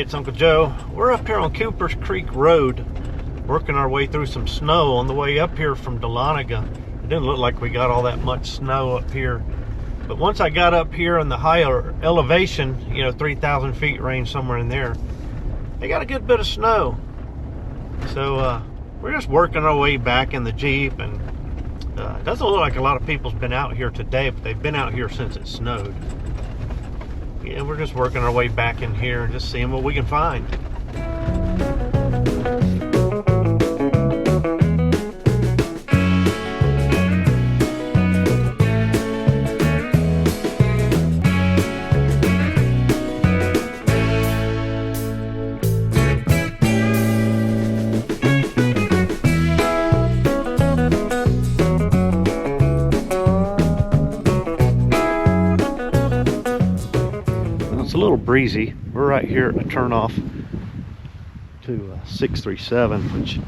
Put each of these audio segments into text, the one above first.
it's Uncle Joe. We're up here on Cooper's Creek Road, working our way through some snow on the way up here from Dahlonega. It didn't look like we got all that much snow up here. But once I got up here in the higher elevation, you know, 3,000 feet range, somewhere in there, they got a good bit of snow. So we're just working our way back in the Jeep, and it doesn't look like a lot of people's been out here today, but they've been out here since it snowed. Yeah, we're just working our way back in here and just seeing what we can find. It's a little breezy. We're right here at a turnoff to 637, which,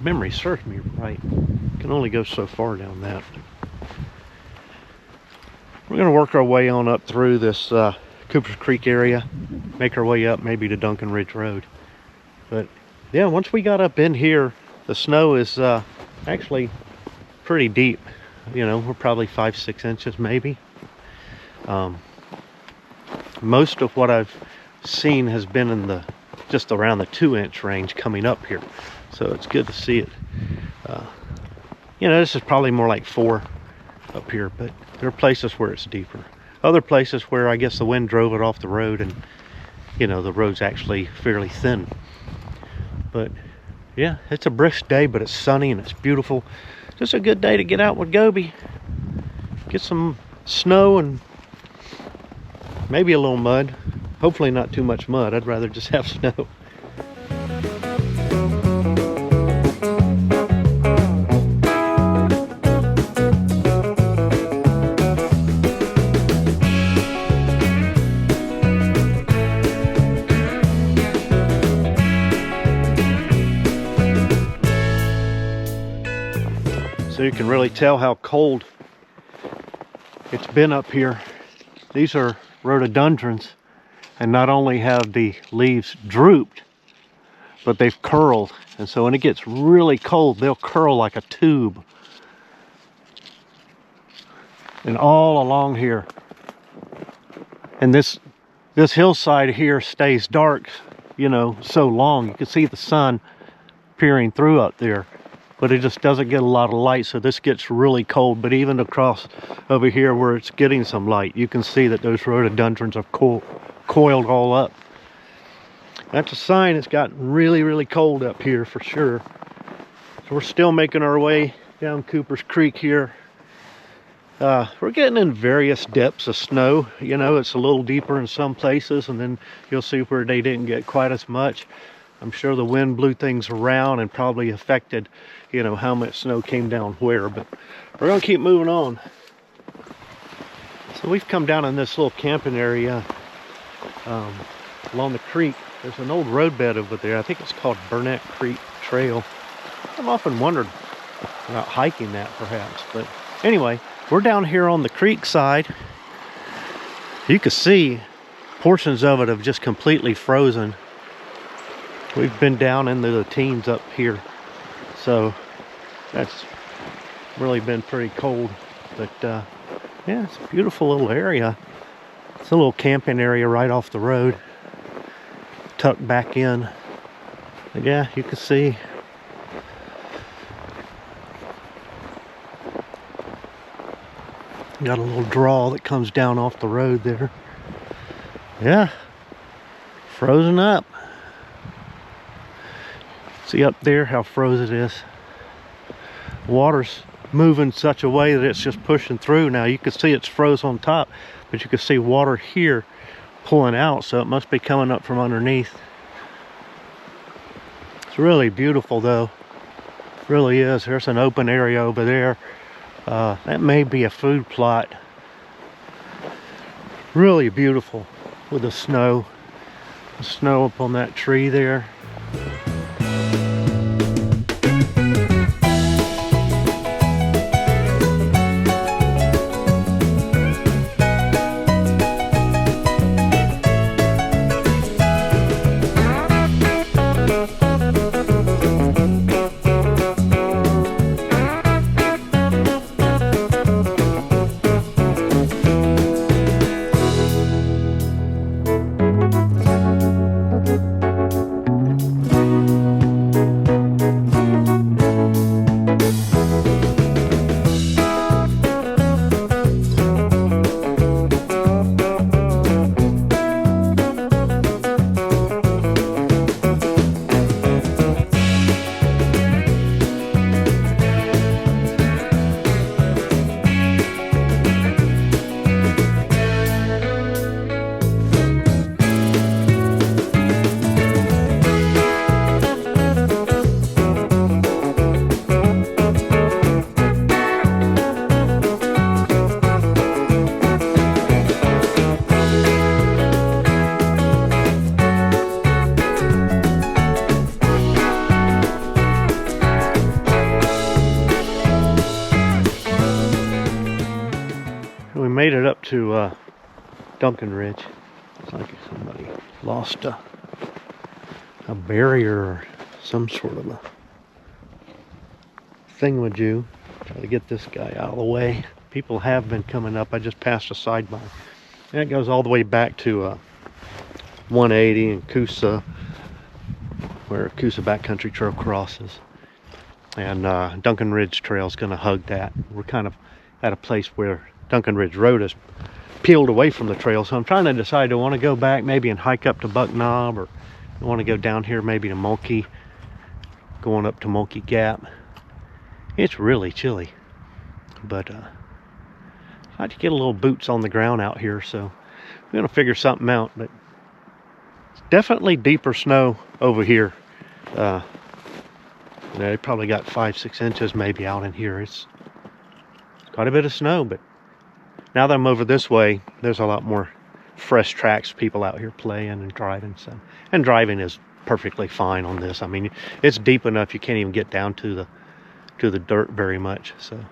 memory serves me right, can only go so far down that. We're going to work our way on up through this Cooper's Creek area, make our way up maybe to Duncan Ridge Road. But yeah, once we got up in here, the snow is actually pretty deep. You know, we're probably 5-6 inches maybe. Most of what I've seen has been in the just around the 2-inch range coming up here, so it's good to see it. You know, this is probably more like 4 up here, but there are places where it's deeper, other places where I guess the wind drove it off the road, and you know, the road's actually fairly thin. But yeah, it's a brisk day, but it's sunny and it's beautiful. Just a good day to get out with Gobi, get some snow and maybe a little mud. Hopefully not too much mud. I'd rather just have snow. So you can really tell how cold it's been up here. These are rhododendrons, and not only have the leaves drooped, but they've curled, and so when it gets really cold, they'll curl like a tube. And all along here, and this hillside here stays dark, you know, so long. You can see the sun peering through up there, but it just doesn't get a lot of light, so this gets really cold. But even across over here where it's getting some light, you can see that those rhododendrons are coiled all up. That's a sign it's gotten really, really cold up here for sure. So we're still making our way down Cooper's Creek here. We're getting in various depths of snow. You know, it's a little deeper in some places, and then you'll see where they didn't get quite as much. I'm sure the wind blew things around and probably affected, you know, how much snow came down where, but we're gonna keep moving on. So we've come down in this little camping area along the creek. There's an old roadbed over there. I think it's called Burnett Creek Trail. I've often wondered about hiking that perhaps, but anyway, we're down here on the creek side. You can see portions of it have just completely frozen. We've been down into the teens up here, so that's really been pretty cold. But yeah, it's a beautiful little area. It's a little camping area right off the road, tucked back in. But yeah, you can see got a little draw that comes down off the road there. Yeah, frozen up. See up there how frozen it is. Water's moving such a way that it's just pushing through. Now you can see it's froze on top, but you can see water here pulling out, so it must be coming up from underneath. It's really beautiful though. It really is. There's an open area over there. That may be a food plot. Really beautiful with the snow. The snow up on that tree there. Duncan Ridge. It's like somebody lost a barrier or some sort of a thingamajig. Try to get this guy out of the way. People have been coming up. I just passed a side by. And it goes all the way back to 180 and Coosa, where Coosa Backcountry Trail crosses. And Duncan Ridge Trail is going to hug that. We're kind of at a place where Duncan Ridge Road is peeled away from the trail, so I'm trying to decide, do I want to go back maybe and hike up to Buck Knob, or I want to go down here maybe to Mulkey, going up to Mulkey Gap. It's really chilly, but I like to get a little boots on the ground out here, so I'm going to figure something out. But it's definitely deeper snow over here. They probably got 5-6 inches maybe out in here. It's quite a bit of snow, but now that I'm over this way, there's a lot more fresh tracks, people out here playing and driving. So, and driving is perfectly fine on this. I mean, it's deep enough you can't even get down to the dirt very much. So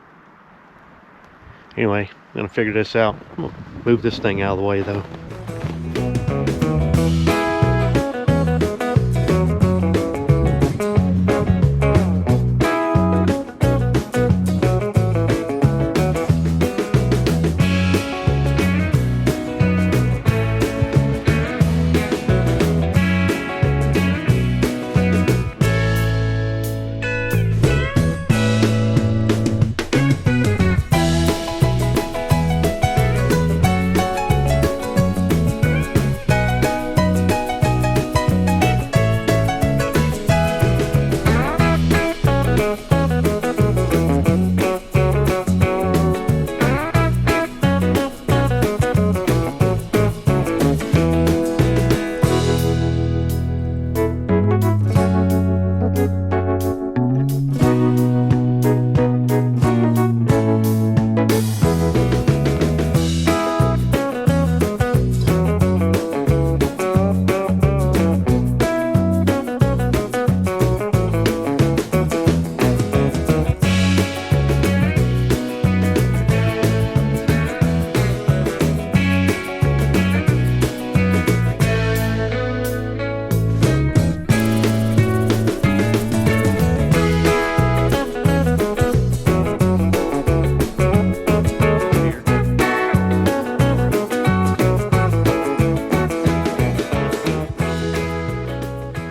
anyway, I'm gonna figure this out. I'm gonna move this thing out of the way though.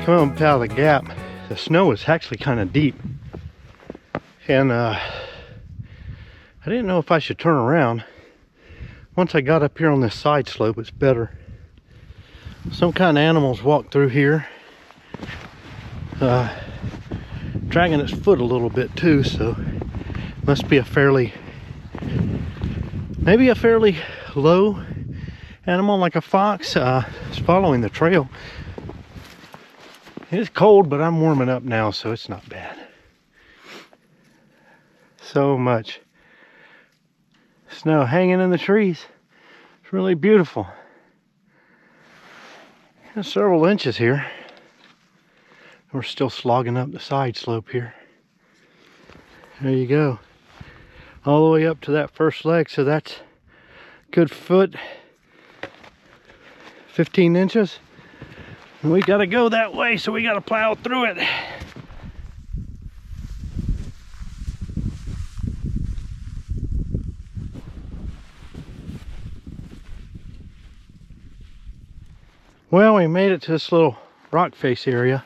Coming up out of the gap, the snow is actually kind of deep, and I didn't know if I should turn around. Once I got up here on this side slope, it's better. Some kind of animals walk through here, dragging its foot a little bit too, so must be a fairly, maybe a fairly low animal like a fox. It's following the trail. It's cold, but I'm warming up now, so it's not bad. So much snow hanging in the trees. It's really beautiful. There's several inches here. We're still slogging up the side slope here. There you go. All the way up to that first leg, so that's a good foot, 15 inches. And we gotta go that way, so we gotta plow through it. Well, we made it to this little rock face area.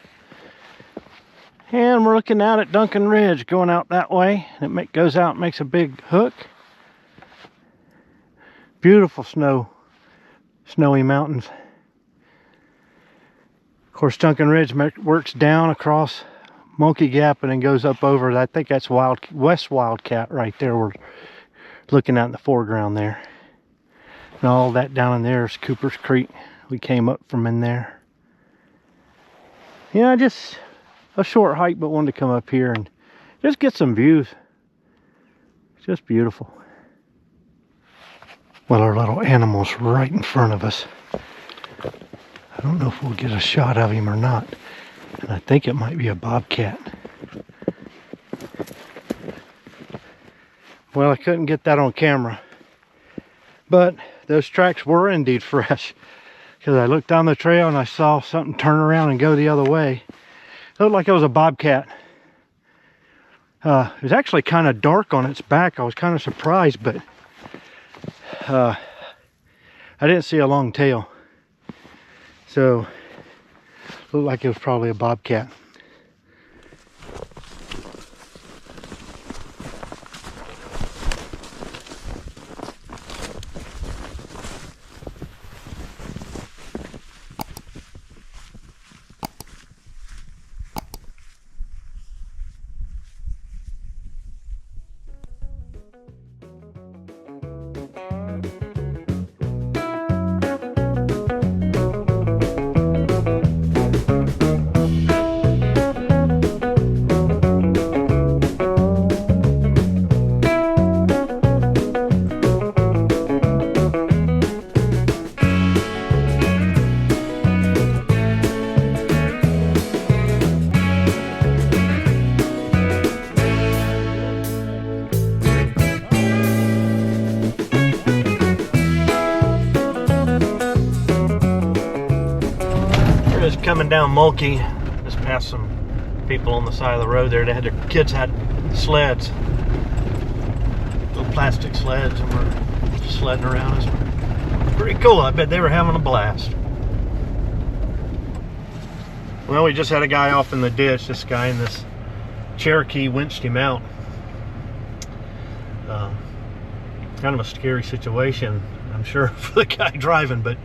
And we're looking out at Duncan Ridge, going out that way. And it goes out and makes a big hook. Beautiful snowy mountains. Of course, Duncan Ridge works down across Mulkey Gap and then goes up over, I think that's West Wildcat right there. We're looking at in the foreground there. And all that down in there is Cooper's Creek. We came up from in there. Yeah, just a short hike, but wanted to come up here and just get some views. It's just beautiful. Well, our little animal's right in front of us. I don't know if we'll get a shot of him or not. And I think it might be a bobcat. Well, I couldn't get that on camera. But those tracks were indeed fresh. Because I looked down the trail and I saw something turn around and go the other way. It looked like it was a bobcat. It was actually kind of dark on its back. I was kind of surprised, but I didn't see a long tail. So it looked like it was probably a bobcat. Coming down Mulkey, just past some people on the side of the road there. They had their kids had sleds, little plastic sleds, and were sledding around. It's pretty cool. I bet they were having a blast. Well, we just had a guy off in the ditch. This guy in this Cherokee winched him out. Kind of a scary situation, I'm sure, for the guy driving, but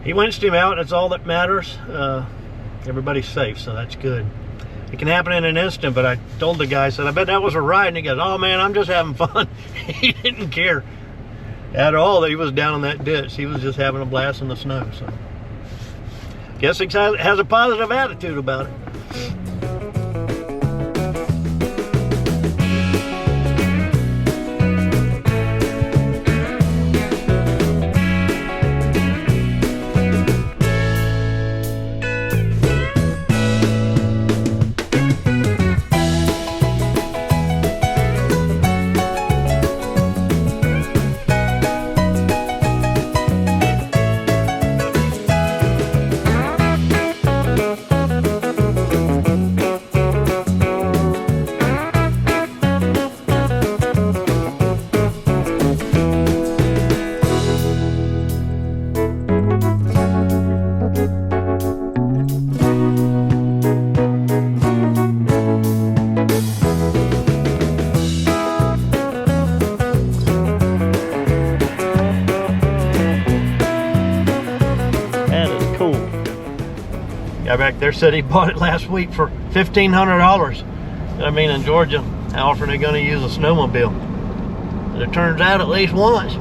he winched him out. That's all that matters. Everybody's safe, so that's good. It can happen in an instant, but I told the guy, I said, I bet that was a ride. And he goes, oh man, I'm just having fun. He didn't care at all that he was down in that ditch. He was just having a blast in the snow. So guess he has a positive attitude about it. Guy back there said he bought it last week for $1,500. I mean, in Georgia, how often are they going to use a snowmobile? But it turns out at least once.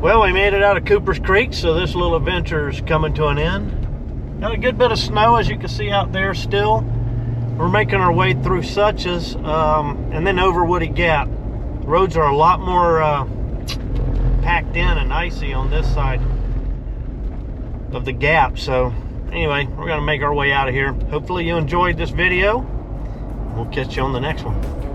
Well, we made it out of Cooper's Creek, so this little adventure is coming to an end. Got a good bit of snow, as you can see out there still. We're making our way through Suches and then over Woody Gap. The roads are a lot more packed in and icy on this side of the gap. So anyway, we're going to make our way out of here. Hopefully you enjoyed this video. We'll catch you on the next one.